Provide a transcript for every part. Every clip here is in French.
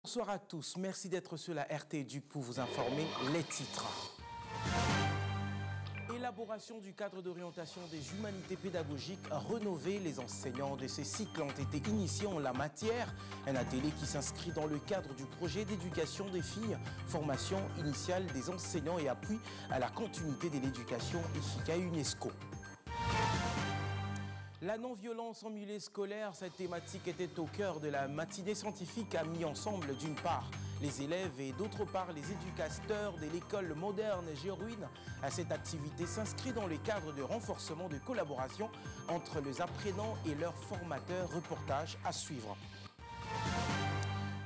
Bonsoir à tous, merci d'être sur la RT pour vous informer les titres. Élaboration du cadre d'orientation des humanités pédagogiques rénové. Les enseignants de ces cycles ont été initiés en la matière. Un atelier qui s'inscrit dans le cadre du projet d'éducation des filles, formation initiale des enseignants et appui à la continuité de l'éducation IFICA UNESCO. La non-violence en milieu scolaire, cette thématique était au cœur de la matinée scientifique a mis ensemble d'une part les élèves et d'autre part les éducateurs de l'école moderne Géruine. Cette activité s'inscrit dans le cadre de renforcement de collaboration entre les apprenants et leurs formateurs. Reportage à suivre.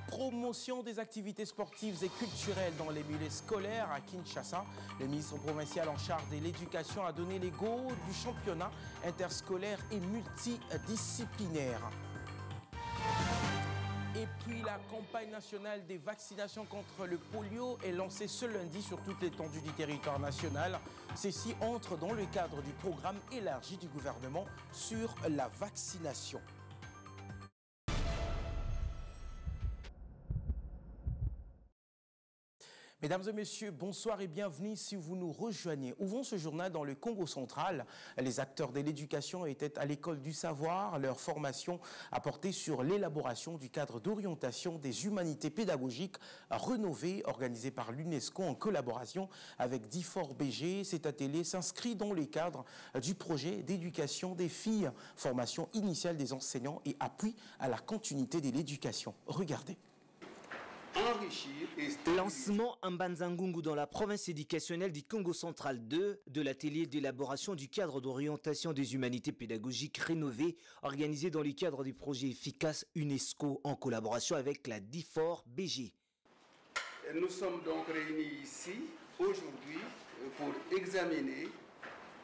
Promotion des activités sportives et culturelles dans les milieux scolaires à Kinshasa. Le ministre provincial en charge de l'éducation a donné les go du championnat interscolaire et multidisciplinaire. Et puis la campagne nationale des vaccinations contre le polio est lancée ce lundi sur toute l'étendue du territoire national. Ceci entre dans le cadre du programme élargi du gouvernement sur la vaccination. Mesdames et messieurs, bonsoir et bienvenue si vous nous rejoignez. Ouvrons ce journal dans le Congo central. Les acteurs de l'éducation étaient à l'école du savoir. Leur formation a porté sur l'élaboration du cadre d'orientation des humanités pédagogiques rénové, organisé par l'UNESCO en collaboration avec DIFOR BG. Cet atelier s'inscrit dans le cadre du projet d'éducation des filles, formation initiale des enseignants et appui à la continuité de l'éducation. Regardez. Lancement en Banzangungu dans la province éducationnelle du Congo central 2 de l'atelier d'élaboration du cadre d'orientation des humanités pédagogiques rénové organisé dans le cadre du projet efficace UNESCO en collaboration avec la DIFOR BG. Nous sommes donc réunis ici aujourd'hui pour examiner,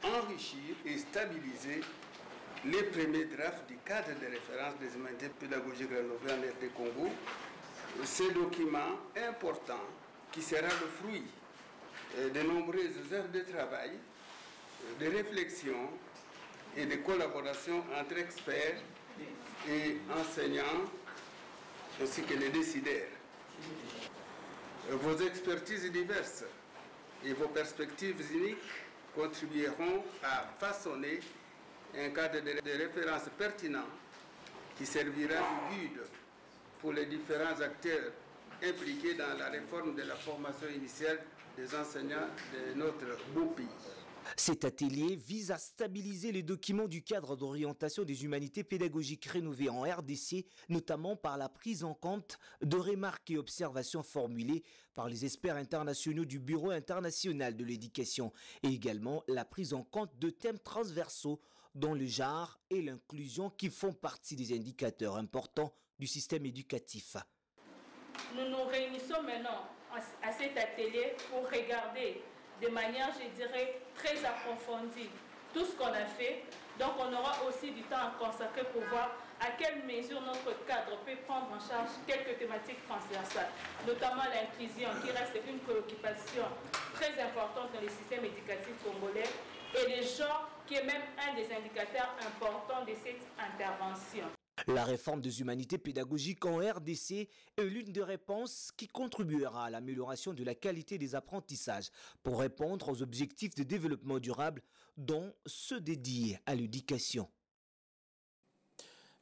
enrichir et stabiliser les premiers drafts du cadre de référence des humanités pédagogiques rénovées en RD Congo. Ce document important qui sera le fruit de nombreuses heures de travail, de réflexion et de collaboration entre experts et enseignants ainsi que les décideurs. Vos expertises diverses et vos perspectives uniques contribueront à façonner un cadre de référence pertinent qui servira de guide pour les différents acteurs impliqués dans la réforme de la formation initiale des enseignants de notre beau pays. Cet atelier vise à stabiliser les documents du cadre d'orientation des humanités pédagogiques rénovés en RDC, notamment par la prise en compte de remarques et observations formulées par les experts internationaux du Bureau international de l'éducation et également la prise en compte de thèmes transversaux dont le genre et l'inclusion qui font partie des indicateurs importants du système éducatif. Nous nous réunissons maintenant à cet atelier pour regarder de manière, je dirais, très approfondie tout ce qu'on a fait. Donc on aura aussi du temps à consacrer pour voir à quelle mesure notre cadre peut prendre en charge quelques thématiques transversales, notamment l'inclusion qui reste une préoccupation très importante dans le système éducatif congolais et le genre qui est même un des indicateurs importants de cette intervention. La réforme des humanités pédagogiques en RDC est l'une des réponses qui contribuera à l'amélioration de la qualité des apprentissages pour répondre aux objectifs de développement durable, dont ceux dédiés à l'éducation.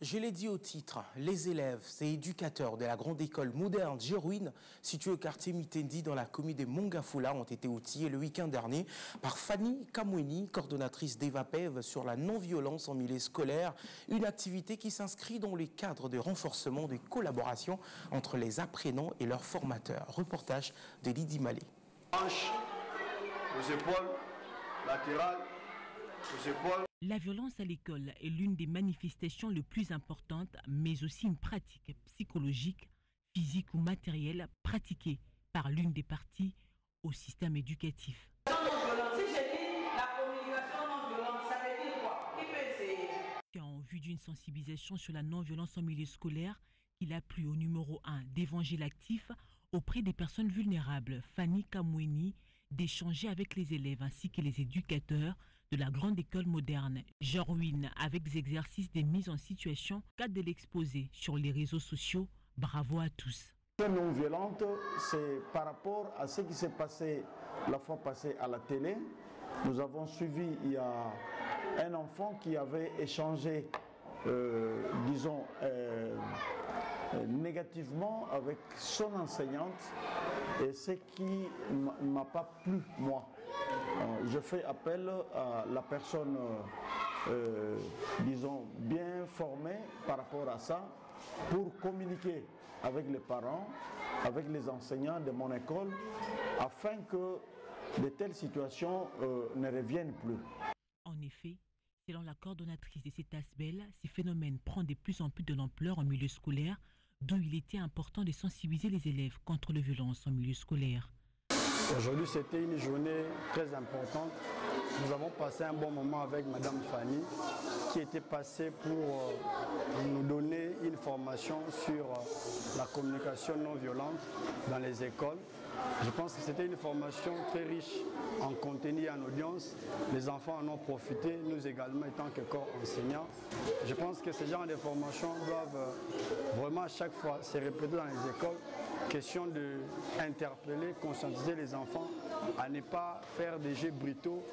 Je l'ai dit au titre, les élèves et éducateurs de la grande école moderne Géruine, située au quartier Mitendi dans la commune de Mongafula, ont été outillés le week-end dernier par Fanny Kamweni, coordonnatrice d'EVAPEV sur la non-violence en milieu scolaire, une activité qui s'inscrit dans le cadre de renforcement de collaboration entre les apprenants et leurs formateurs. Reportage de Lydie Malé. Hanche, aux épaules, latérales, aux épaules. La violence à l'école est l'une des manifestations les plus importantes, mais aussi une pratique psychologique, physique ou matérielle pratiquée par l'une des parties au système éducatif. En vue d'une sensibilisation sur la non-violence en milieu scolaire, il a plu au numéro 1 d'Évangile actif auprès des personnes vulnérables, Fanny Kamweni, d'échanger avec les élèves ainsi que les éducateurs de la grande école moderne Géruine avec des exercices de mise en situation cadre de l'exposé sur les réseaux sociaux. Bravo à tous. Non violente, c'est par rapport à ce qui s'est passé la fois passée à la télé. Nous avons suivi, il y a un enfant qui avait échangé, négativement avec son enseignante, et ce qui ne m'a pas plu, moi. Je fais appel à la personne, bien formée par rapport à ça, pour communiquer avec les parents, avec les enseignants de mon école, afin que de telles situations ne reviennent plus. En effet, selon la coordonnatrice de cet ASBEL, ces phénomènes prennent de plus en plus de l'ampleur en milieu scolaire, d'où il était important de sensibiliser les élèves contre les violences en milieu scolaire. Aujourd'hui, c'était une journée très importante. Nous avons passé un bon moment avec Madame Fanny, qui était passée pour nous donner une formation sur la communication non violente dans les écoles. Je pense que c'était une formation très riche en contenu et en audience. Les enfants en ont profité, nous également étant que corps enseignants. Je pense que ce genre de formations doivent vraiment à chaque fois se répéter dans les écoles. Question d'interpeller, conscientiser les enfants à ne pas faire des jeux brutaux.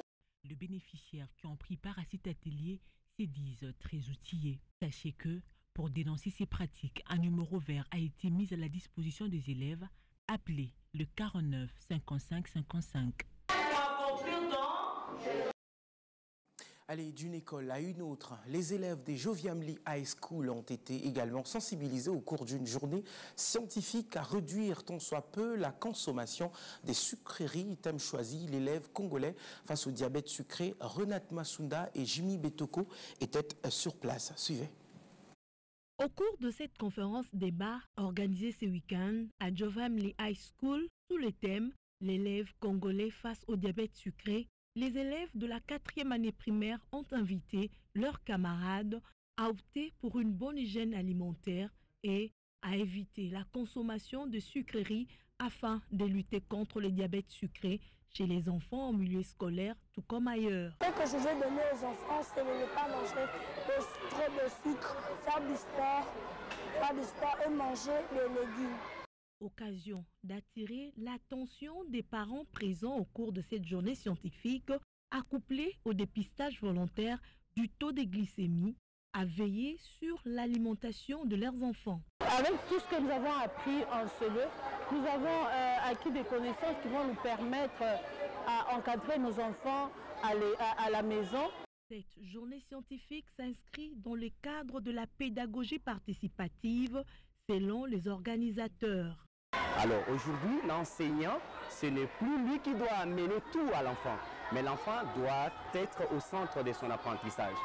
Les bénéficiaires qui ont pris part à cet atelier se disent très outillés. Sachez que, pour dénoncer ces pratiques, un numéro vert a été mis à la disposition des élèves. Appelez le 49 55 55. Allez, d'une école à une autre, les élèves des Joviamli High School ont été également sensibilisés au cours d'une journée scientifique à réduire tant soit peu la consommation des sucreries. Thème choisi, l'élève congolais face au diabète sucré, Renat Masunda et Jimmy Betoko étaient sur place. Suivez. Au cours de cette conférence débat organisée ce week-end à Joviamli High School, sous le thème « L'élève congolais face au diabète sucré », les élèves de la 4e année primaire ont invité leurs camarades à opter pour une bonne hygiène alimentaire et à éviter la consommation de sucreries afin de lutter contre le diabète sucré chez les enfants en milieu scolaire tout comme ailleurs. Ce que je veux donner aux enfants, c'est de ne pas manger trop de sucre, faire du sport et manger des légumes. Occasion d'attirer l'attention des parents présents au cours de cette journée scientifique, accouplée au dépistage volontaire du taux de glycémie, à veiller sur l'alimentation de leurs enfants. Avec tout ce que nous avons appris en CE, nous avons acquis des connaissances qui vont nous permettre à encadrer nos enfants à la maison. Cette journée scientifique s'inscrit dans le cadre de la pédagogie participative selon les organisateurs. Alors aujourd'hui, l'enseignant, ce n'est plus lui qui doit amener tout à l'enfant, mais l'enfant doit être au centre de son apprentissage.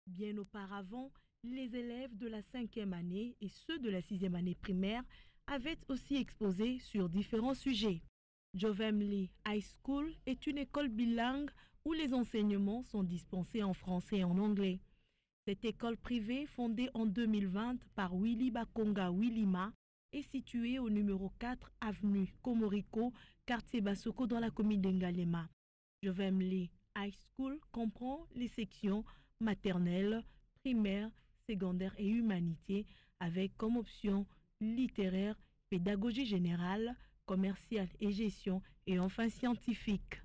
Bien auparavant, les élèves de la 5e année et ceux de la 6e année primaire avaient aussi exposé sur différents sujets. Joviamli High School est une école bilingue où les enseignements sont dispensés en français et en anglais. Cette école privée, fondée en 2020 par Willy Bakonga Willima, est située au numéro 4 avenue Komoriko, quartier Basoko dans la commune d'Ngalema. Joviamli High School comprend les sections maternelle, primaire, secondaire et humanité avec comme option littéraire, pédagogie générale, commerciale et gestion et enfin scientifique.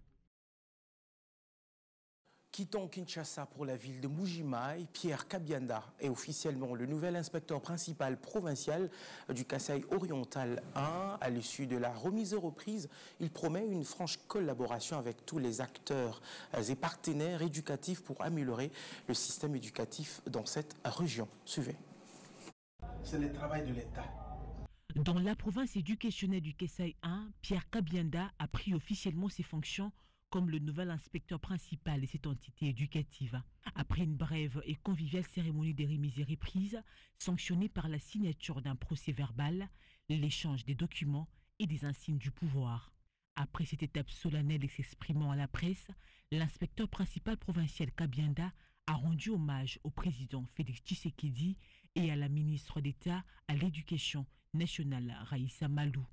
Quittant Kinshasa pour la ville de Mbuji-Mayi, Pierre Kabianda est officiellement le nouvel inspecteur principal provincial du Kasaï oriental 1. À l'issue de la remise et reprise, il promet une franche collaboration avec tous les acteurs et partenaires éducatifs pour améliorer le système éducatif dans cette région. Suivez. C'est le travail de l'État. Dans la province éducationnelle du Kasaï 1, Pierre Kabianda a pris officiellement ses fonctions comme le nouvel inspecteur principal de cette entité éducative. Après une brève et conviviale cérémonie des remises et reprises, sanctionnée par la signature d'un procès verbal, l'échange des documents et des insignes du pouvoir. Après cette étape solennelle et s'exprimant à la presse, l'inspecteur principal provincial Kabianda a rendu hommage au président Félix Tshisekedi et à la ministre d'État à l'Éducation nationale Raïssa Malou.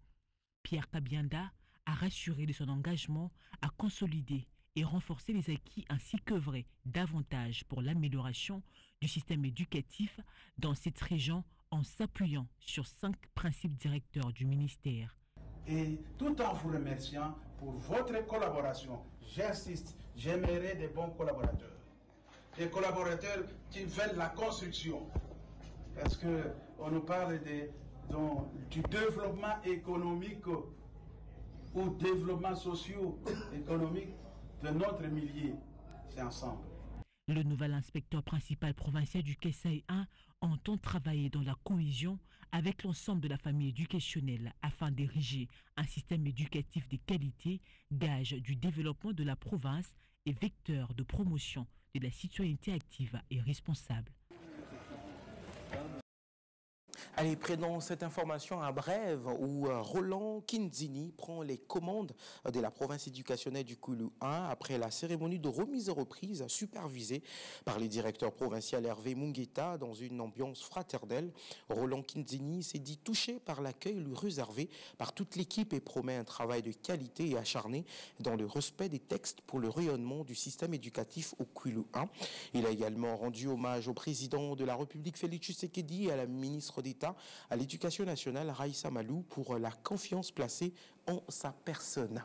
Pierre Kabianda a rassuré de son engagement à consolider et renforcer les acquis ainsi qu'œuvrer davantage pour l'amélioration du système éducatif dans cette région en s'appuyant sur 5 principes directeurs du ministère. Et tout en vous remerciant pour votre collaboration, j'insiste, j'aimerais des bons collaborateurs. Des collaborateurs qui veulent la construction. Parce qu'on nous parle du développement économique ou développement socio-économique de notre milieu. C'est ensemble. Le nouvel inspecteur principal provincial du Kasaï 1 entend travailler dans la cohésion avec l'ensemble de la famille éducationnelle afin d'ériger un système éducatif de qualité, gage du développement de la province et vecteur de promotion de la citoyenneté active et responsable. Allez, prenons cette information à brève où Roland Kinzini prend les commandes de la province éducationnelle du Koulou 1 après la cérémonie de remise et reprise supervisée par le directeur provincial Hervé Mungueta dans une ambiance fraternelle. Roland Kinzini s'est dit touché par l'accueil lui réservé par toute l'équipe et promet un travail de qualité et acharné dans le respect des textes pour le rayonnement du système éducatif au Koulou 1. Il a également rendu hommage au président de la République Félix Tshisekedi et à la ministre d'État à l'éducation nationale Raïssa Malou pour la confiance placée en sa personne.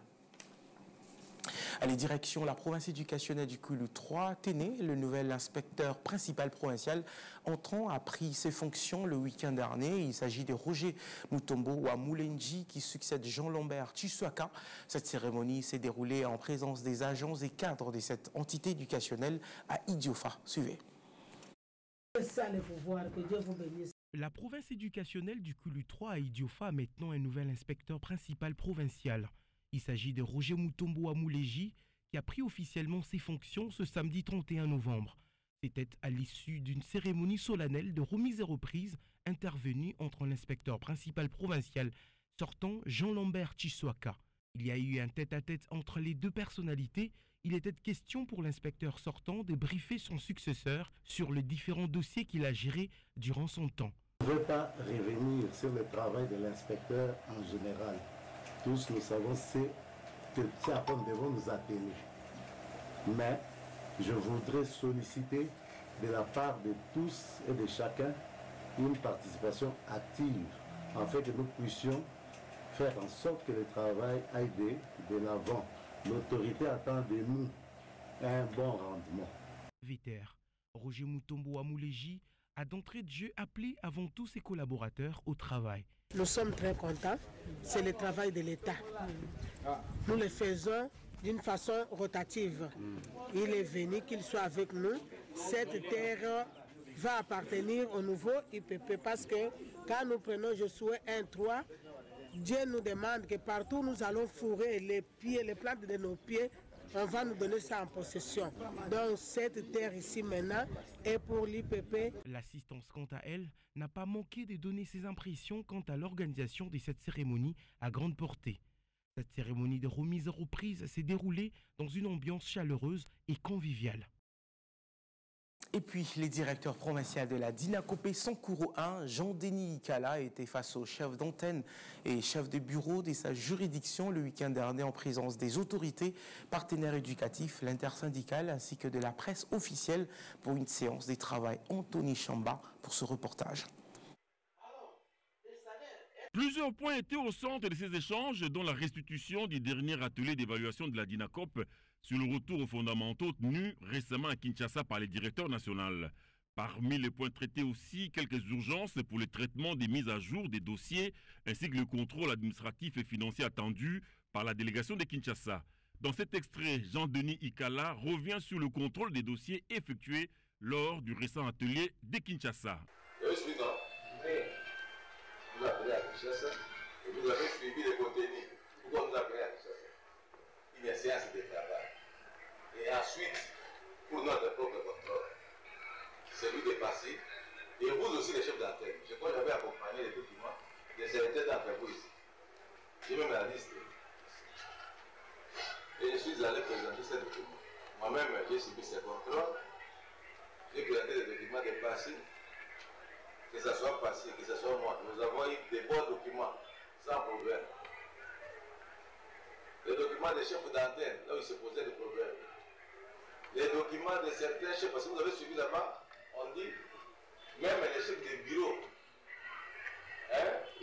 Allez, direction la province éducationnelle du Koulou 3, Téné, le nouvel inspecteur principal provincial entrant a pris ses fonctions le week-end dernier. Il s'agit de Roger Mutombo Wamoulenji qui succède Jean-Lambert Tshiswaka. Cette cérémonie s'est déroulée en présence des agents et cadres de cette entité éducationnelle à Idiofa. Suivez. La province éducationnelle du Koulou 3 à Idiofa a maintenant un nouvel inspecteur principal provincial. Il s'agit de Roger Mutombo Wamoulenji qui a pris officiellement ses fonctions ce samedi 31 novembre. C'était à l'issue d'une cérémonie solennelle de remise et reprise intervenue entre l'inspecteur principal provincial sortant Jean-Lambert Tshiswaka. Il y a eu un tête-à-tête entre les deux personnalités. Il était question pour l'inspecteur sortant de briefer son successeur sur les différents dossiers qu'il a gérés durant son temps. Je ne veux pas revenir sur le travail de l'inspecteur en général. Tous nous savons que c'est à quoi nous devons nous atteler. Mais je voudrais solliciter de la part de tous et de chacun une participation active afin que nous puissions faire en sorte que le travail aille de l'avant. L'autorité attend de nous un bon rendement. Vétère, Roger Mutombo Wamoulenji a d'entrée de jeu appelé avant tout ses collaborateurs au travail. Nous sommes très contents, c'est le travail de l'État. Nous le faisons d'une façon rotative. Il est venu qu'il soit avec nous. Cette terre va appartenir au nouveau IPP parce que quand nous prenons Josué 1-3, Dieu nous demande que partout nous allons fourrer les pieds, les plantes de nos pieds, on va nous donner ça en possession. Donc cette terre ici maintenant est pour l'IPP. L'assistance, quant à elle, n'a pas manqué de donner ses impressions quant à l'organisation de cette cérémonie à grande portée. Cette cérémonie de remise et reprise s'est déroulée dans une ambiance chaleureuse et conviviale. Et puis, les directeurs provinciaux de la Dinakopé Sankuru 1, Jean-Denis Ikala, était face au chef d'antenne et chef de bureau de sa juridiction le week-end dernier en présence des autorités, partenaires éducatifs, l'intersyndicale ainsi que de la presse officielle pour une séance de travail. Anthony Chamba pour ce reportage. Plusieurs points étaient au centre de ces échanges, dont la restitution du dernier atelier d'évaluation de la Dinakop sur le retour aux fondamentaux tenu récemment à Kinshasa par les directeurs nationaux. Parmi les points traités aussi, quelques urgences pour le traitement des mises à jour des dossiers ainsi que le contrôle administratif et financier attendu par la délégation de Kinshasa. Dans cet extrait, Jean-Denis Ikala revient sur le contrôle des dossiers effectués lors du récent atelier de Kinshasa. Vous appelez à Kinshasa et vous avez suivi les contenus. Pourquoi vous appelez à Kinshasa? Une séance de travail. Et ensuite, pour notre propre contrôle, celui de passé, et vous aussi les chefs d'antenne. Je crois que j'avais accompagné les documents de certains d'entre vous ici. J'ai même la liste. Et je suis allé présenter ces documents. Moi-même, j'ai suivi ces contrôles. J'ai présenté les documents de passé. Que ce soit passé, que ce soit moi, nous avons eu des bons documents, sans problème. Les documents des chefs d'antenne, là où il se posait des problèmes. Les documents de certains chefs, parce que vous avez suivi là-bas, on dit, même les chefs de bureau,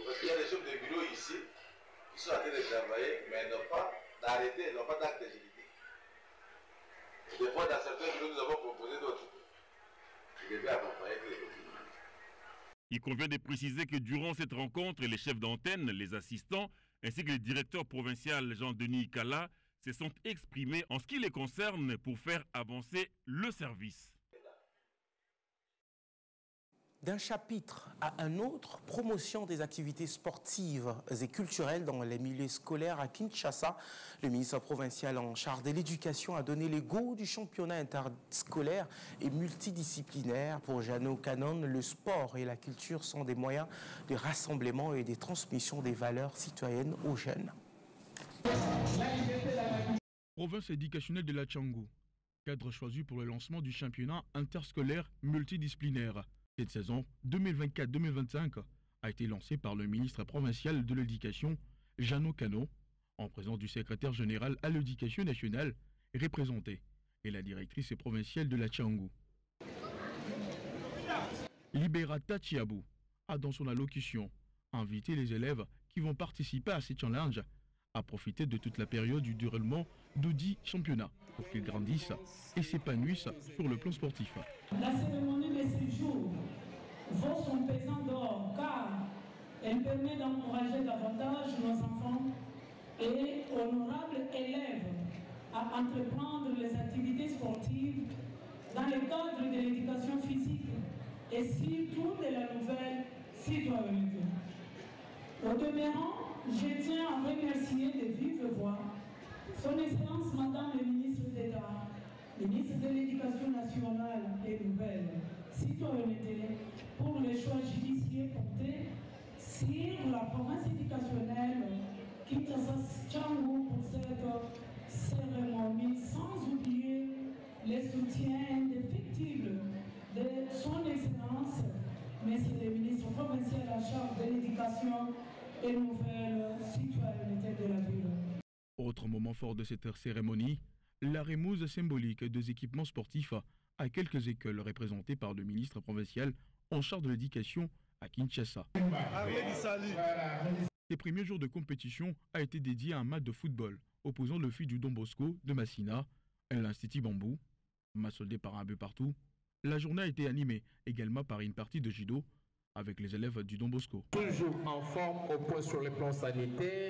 Parce qu'il y a des chefs de bureau ici qui sont en train de travailler, mais n'ont pas d'arrêté, n'ont pas d'acte d'agilité. Des fois, dans certains bureaux, nous avons proposé d'autres. Ils devaient accompagner les documents. Il convient de préciser que durant cette rencontre, les chefs d'antenne, les assistants, ainsi que le directeur provincial Jean-Denis Kala se sont exprimés en ce qui les concerne pour faire avancer le service. D'un chapitre à un autre, promotion des activités sportives et culturelles dans les milieux scolaires à Kinshasa. Le ministre provincial en charge de l'éducation a donné le go du championnat interscolaire et multidisciplinaire. Pour Jeannot Canon, le sport et la culture sont des moyens de rassemblement et de transmission des valeurs citoyennes aux jeunes. Province éducationnelle de la Tchangou, cadre choisi pour le lancement du championnat interscolaire multidisciplinaire. Cette saison 2024-2025 a été lancée par le ministre provincial de l'Éducation, Jeannot Canon, en présence du secrétaire général à l'Éducation nationale représenté et la directrice provinciale de la Tchangou. Liberata Chiabou a dans son allocution invité les élèves qui vont participer à ces challenges à profiter de toute la période du déroulement d'Audi championnat pour qu'ils grandissent et s'épanouissent sur le plan sportif. La cérémonie de ce jour vaut son pesant d'or car elle permet d'encourager davantage nos enfants et honorables élèves à entreprendre les activités sportives dans le cadre de l'éducation physique et surtout de la nouvelle citoyenneté. Au demeurant, je tiens à remercier de vive voix Son Excellence Madame le ministre d'État, ministre de l'Éducation nationale et nouvelle citoyenneté, pour les choix judiciaires portés sur la province éducationnelle Kinshasa-Tchangou pour cette cérémonie, sans oublier les soutiens indéfectibles de Son Excellence, Monsieur le ministre provincial en charge de l'Éducation et nouvelle citoyenneté de la ville. Autre moment fort de cette cérémonie, la remise symbolique des équipements sportifs à quelques écoles représentées par le ministre provincial en charge de l'éducation à Kinshasa. Les premiers jours de compétition a été dédié à un match de football opposant le fils du Don Bosco de Massina et l'Institut Bambou, match soldé par un but partout. La journée a été animée également par une partie de judo avec les élèves du Don Bosco. Toujours en forme au point sur le plan sanitaire.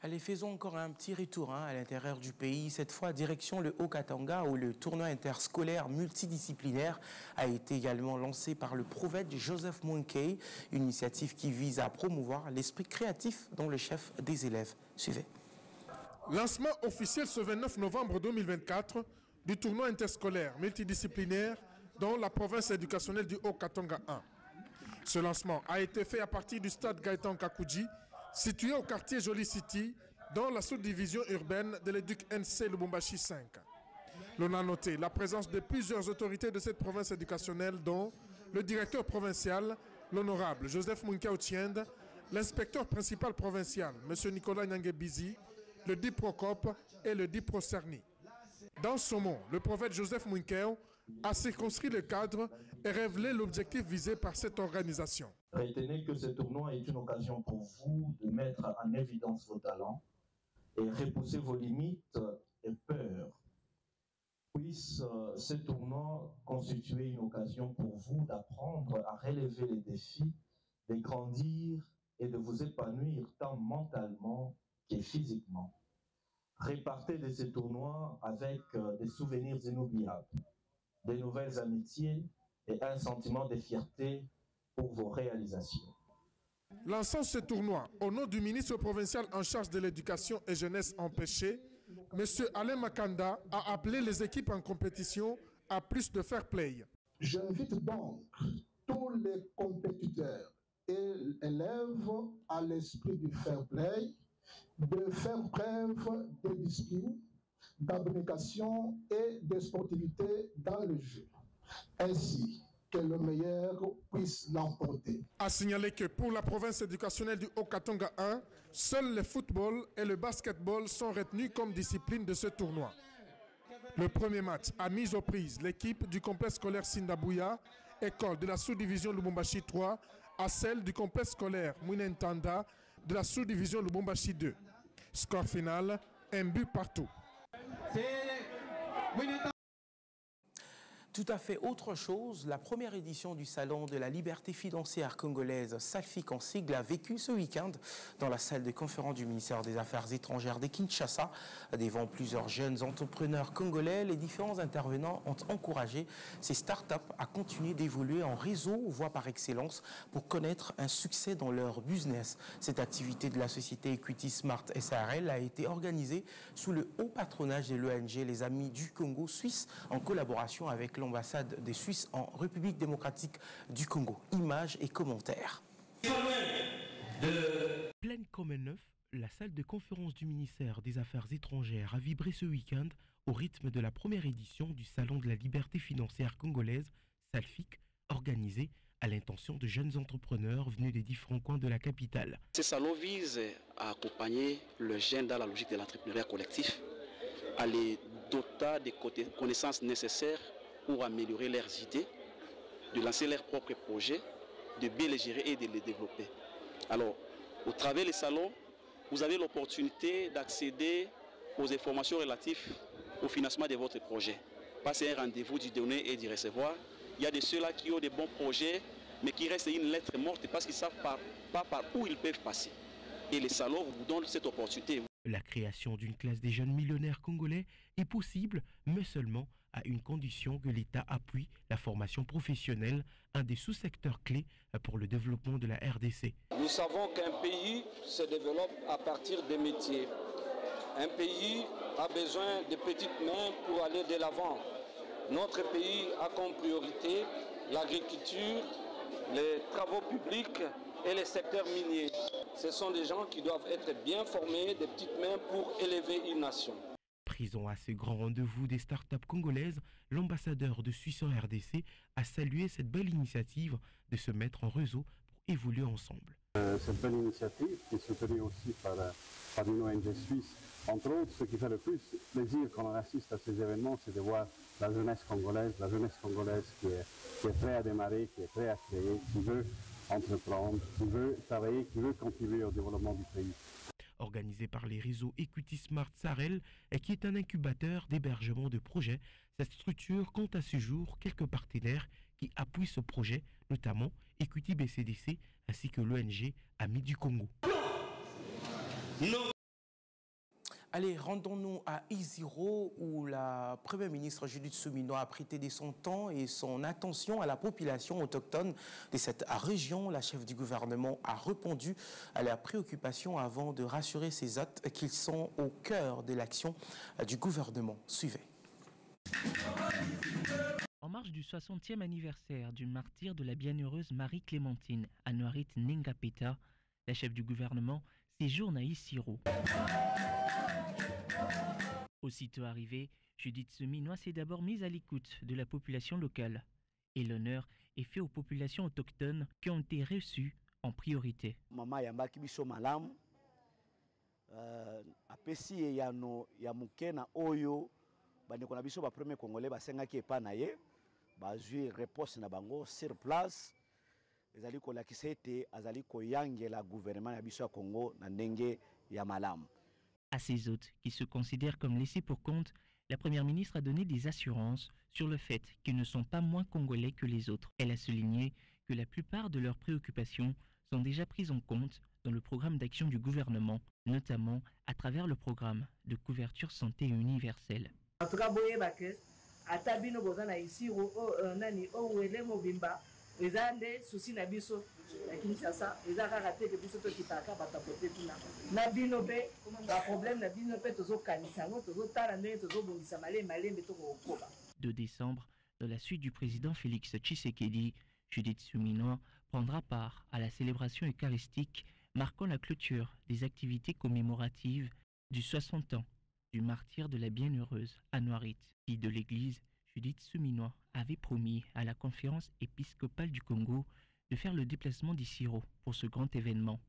Allez, faisons encore un petit retour à l'intérieur du pays. Cette fois, direction le Haut-Katanga, où le tournoi interscolaire multidisciplinaire a été également lancé par le prophète Joseph Mounkey, une initiative qui vise à promouvoir l'esprit créatif dans le chef des élèves. Suivez. Lancement officiel ce 29 novembre 2024 du tournoi interscolaire multidisciplinaire dans la province éducationnelle du Haut-Katanga 1. Ce lancement a été fait à partir du stade Gaëtan Kakouji, situé au quartier Jolie City, dans la sous-division urbaine de l'éduc NC Lubumbashi 5. L'on a noté la présence de plusieurs autorités de cette province éducationnelle, dont le directeur provincial, l'honorable Joseph Mounkea Otiende, l'inspecteur principal provincial, M. Nicolas Nyangebizi, le DIPROCOP et le DIPROCERNI. Dans son mot, le prophète Joseph Mounkea a circonscrit le cadre et révélé l'objectif visé par cette organisation. Retenez que ce tournoi est une occasion pour vous de mettre en évidence vos talents et repousser vos limites et peurs. Puisse ce tournoi constituer une occasion pour vous d'apprendre à relever les défis, de grandir et de vous épanouir tant mentalement que physiquement. Repartez de ce tournoi avec des souvenirs inoubliables, de nouvelles amitiés et un sentiment de fierté pour vos réalisations. Lançant ce tournoi, au nom du ministre provincial en charge de l'éducation et jeunesse empêchée, M. Alain Makanda a appelé les équipes en compétition à plus de fair play. J'invite donc tous les compétiteurs et élèves à l'esprit du fair play, de faire preuve de discipline, d'abnégation et de sportivité dans le jeu, ainsi que le meilleur puisse l'emporter. A signalé que pour la province éducationnelle du Haut-Katanga 1, seuls le football et le basketball sont retenus comme discipline de ce tournoi. Le premier match a mis aux prises l'équipe du complexe scolaire Sindabouya, école de la sous-division Lubumbashi 3, à celle du complexe scolaire Mouinentanda de la sous-division Lubumbashi 2. Score final, un but partout. Tout à fait autre chose, la première édition du Salon de la liberté financière congolaise, SALFIC en sigle, a vécu ce week-end dans la salle de conférence du ministère des Affaires étrangères de Kinshasa. Devant plusieurs jeunes entrepreneurs congolais, les différents intervenants ont encouragé ces startups à continuer d'évoluer en réseau, voie par excellence, pour connaître un succès dans leur business. Cette activité de la société Equity Smart SARL a été organisée sous le haut patronage de l'ONG Les Amis du Congo Suisse en collaboration avec l'ambassade des Suisses en République démocratique du Congo. Images et commentaires. Pleine comme un œuf, la salle de conférence du ministère des Affaires étrangères a vibré ce week-end au rythme de la première édition du Salon de la liberté financière congolaise, SALFIC, organisé à l'intention de jeunes entrepreneurs venus des différents coins de la capitale. Ce salon vise à accompagner le jeune dans la logique de l'entrepreneuriat collectif, à les doter des connaissances nécessaires pour améliorer leurs idées, de lancer leurs propres projets, de bien les gérer et de les développer. Alors, au travers des salons, vous avez l'opportunité d'accéder aux informations relatives au financement de votre projet. Passer un rendez-vous du donner et du recevoir. Il y a de ceux-là qui ont des bons projets, mais qui restent une lettre morte parce qu'ils ne savent pas par où ils peuvent passer. Et les salons vous donnent cette opportunité. La création d'une classe des jeunes millionnaires congolais est possible, mais seulement à une condition que l'État appuie la formation professionnelle, un des sous-secteurs clés pour le développement de la RDC. Nous savons qu'un pays se développe à partir des métiers. Un pays a besoin de petites mains pour aller de l'avant. Notre pays a comme priorité l'agriculture, les travaux publics et les secteurs miniers. Ce sont des gens qui doivent être bien formés, des petites mains pour élever une nation. Présent à ce grand rendez-vous des startups congolaises, l'ambassadeur de Suisse en RDC a salué cette belle initiative de se mettre en réseau pour évoluer ensemble. Cette belle initiative qui est soutenue aussi par une ONG suisse, entre autres, ce qui fait le plus plaisir quand on assiste à ces événements, c'est de voir la jeunesse congolaise qui est prête à démarrer, qui est prête à créer, qui veut entreprendre, qui veut travailler, qui veut contribuer au développement du pays. Organisé par les réseaux Equity Smart SARL et qui est un incubateur d'hébergement de projets, cette structure compte à ce jour quelques partenaires qui appuient ce projet, notamment Equity BCDC ainsi que l'ONG Amis du Congo. Allez, rendons-nous à Isiro où la Première ministre Judith Suminwa a prêté de son temps et son attention à la population autochtone de cette région. La chef du gouvernement a répondu à la préoccupation avant de rassurer ses hôtes qu'ils sont au cœur de l'action du gouvernement. Suivez. En marge du 60e anniversaire du martyre de la bienheureuse Marie-Clémentine Anouarit Nengapeta, la chef du gouvernement séjourne à Isiro. Aussitôt arrivée, Judith Suminwa s'est d'abord mise à l'écoute de la population locale. Et l'honneur est fait aux populations autochtones qui ont été reçues en priorité. Mama yambaki biso malamu apesi ya mukena oyo bandeko na biso ba premier congolais basengaki epa na ye bazwi réponse na bango sur place ezali kolakisa ete azali koyangela gouvernement ya biso ya Congo na ndenge ya malamu. À ces hôtes qui se considèrent comme laissés pour compte, la Première ministre a donné des assurances sur le fait qu'ils ne sont pas moins congolais que les autres. Elle a souligné que la plupart de leurs préoccupations sont déjà prises en compte dans le programme d'action du gouvernement, notamment à travers le programme de couverture santé universelle. ezande souci na biso ya Kinshasa ezaka rateke biso to kitaka batapote tuna na bino pe ba problème na bino pe tozo kanisa ngo tozo tala ndenge tozo bongisa malembe to kokoba. 2 décembre, dans la suite du président Félix Tshisekedi, Judith Suminwa prendra part à la célébration eucharistique marquant la clôture des activités commémoratives du 60 ans du martyre de la bienheureuse Anouarit, fille de l'église. Judith Suminwa avait promis à la conférence épiscopale du Congo de faire le déplacement d'Isiro pour ce grand événement.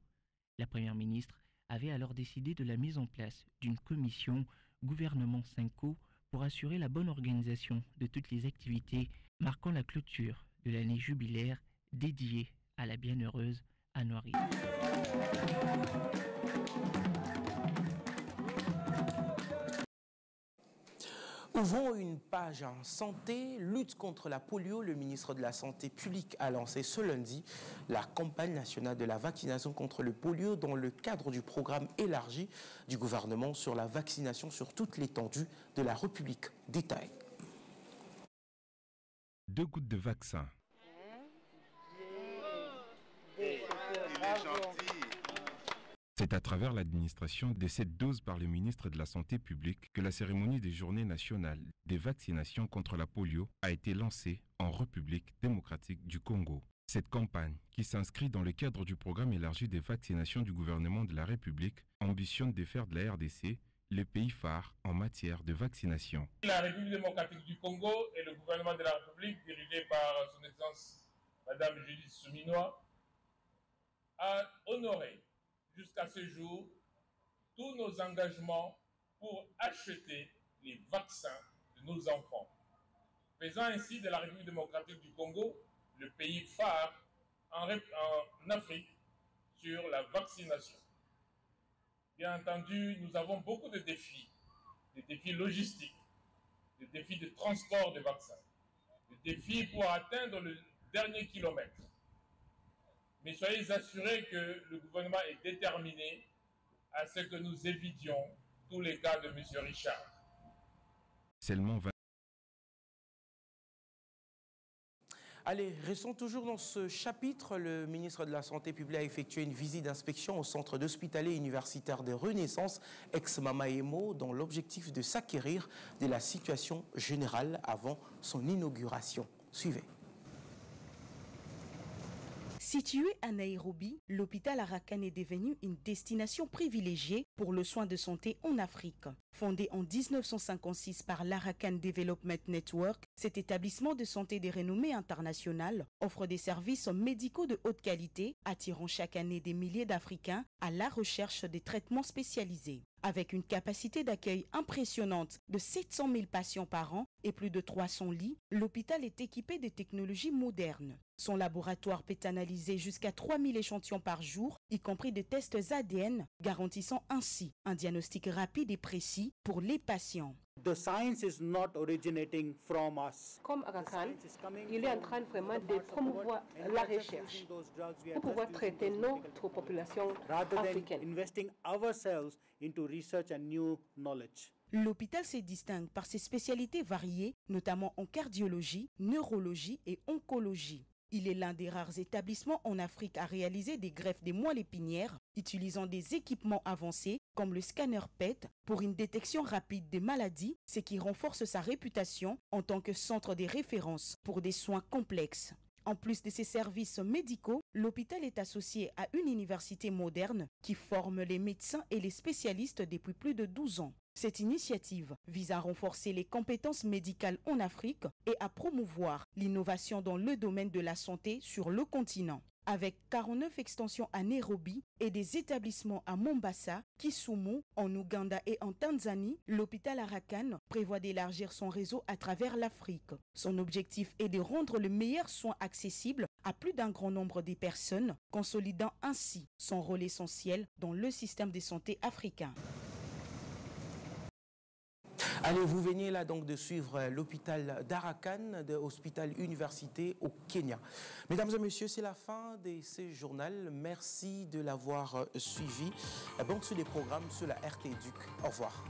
La Première ministre avait alors décidé de la mise en place d'une commission gouvernement Cinco pour assurer la bonne organisation de toutes les activités marquant la clôture de l'année jubilaire dédiée à la bienheureuse Anouari. Ouvrons une page en santé, lutte contre la polio. Le ministre de la Santé publique a lancé ce lundi la campagne nationale de la vaccination contre le polio dans le cadre du programme élargi du gouvernement sur la vaccination sur toute l'étendue de la République. Détail. 2 gouttes de vaccin. C'est à travers l'administration de cette dose par le ministre de la Santé publique que la cérémonie des Journées nationales des vaccinations contre la polio a été lancée en République démocratique du Congo. Cette campagne, qui s'inscrit dans le cadre du programme élargi des vaccinations du gouvernement de la République, ambitionne de faire de la RDC le pays phare en matière de vaccination. La République démocratique du Congo et le gouvernement de la République, dirigé par son Excellence Madame Judith Suminwa, a honoré jusqu'à ce jour tous nos engagements pour acheter les vaccins de nos enfants, faisant ainsi de la République démocratique du Congo le pays phare en Afrique sur la vaccination. Bien entendu, nous avons beaucoup de défis, des défis logistiques, des défis de transport de vaccins, des défis pour atteindre le dernier kilomètre. Mais soyez assurés que le gouvernement est déterminé à ce que nous évitions tous les cas de M. Richard. Seulement 20... Allez, restons toujours dans ce chapitre. Le ministre de la Santé publique a effectué une visite d'inspection au centre d'hospitalier universitaire de Renaissance, ex-Mamaemo, dans l'objectif de s'acquérir de la situation générale avant son inauguration. Suivez. Situé à Nairobi, l'hôpital Arakan est devenu une destination privilégiée pour le soin de santé en Afrique. Fondé en 1956 par l'Arakan Development Network, cet établissement de santé de renommée internationale offre des services médicaux de haute qualité, attirant chaque année des milliers d'Africains à la recherche des traitements spécialisés. Avec une capacité d'accueil impressionnante de 700 000 patients par an et plus de 300 lits, l'hôpital est équipé de technologies modernes. Son laboratoire peut analyser jusqu'à 3000 échantillons par jour, y compris des tests ADN, garantissant ainsi un diagnostic rapide et précis pour les patients. The science is not originating from us. Comme Arakan, il est en train vraiment de promouvoir la recherche pour pouvoir traiter notre population africaine. Investing ourselves into research and new knowledge. L'hôpital se distingue par ses spécialités variées, notamment en cardiologie, neurologie et oncologie. Il est l'un des rares établissements en Afrique à réaliser des greffes des moelles épinières, utilisant des équipements avancés comme le scanner PET pour une détection rapide des maladies, ce qui renforce sa réputation en tant que centre de référence pour des soins complexes. En plus de ses services médicaux, l'hôpital est associé à une université moderne qui forme les médecins et les spécialistes depuis plus de 12 ans. Cette initiative vise à renforcer les compétences médicales en Afrique et à promouvoir l'innovation dans le domaine de la santé sur le continent. Avec 49 extensions à Nairobi et des établissements à Mombasa, Kisumu, en Ouganda et en Tanzanie, l'hôpital Arakan prévoit d'élargir son réseau à travers l'Afrique. Son objectif est de rendre le meilleur soin accessible à plus d'un grand nombre de personnes, consolidant ainsi son rôle essentiel dans le système de santé africain. Allez, vous venez là donc de suivre l'hôpital d'Arakan, de l'hôpital université au Kenya. Mesdames et messieurs, c'est la fin de ce journal. Merci de l'avoir suivi. Bon, sur les programmes sur la RT Duc. Au revoir.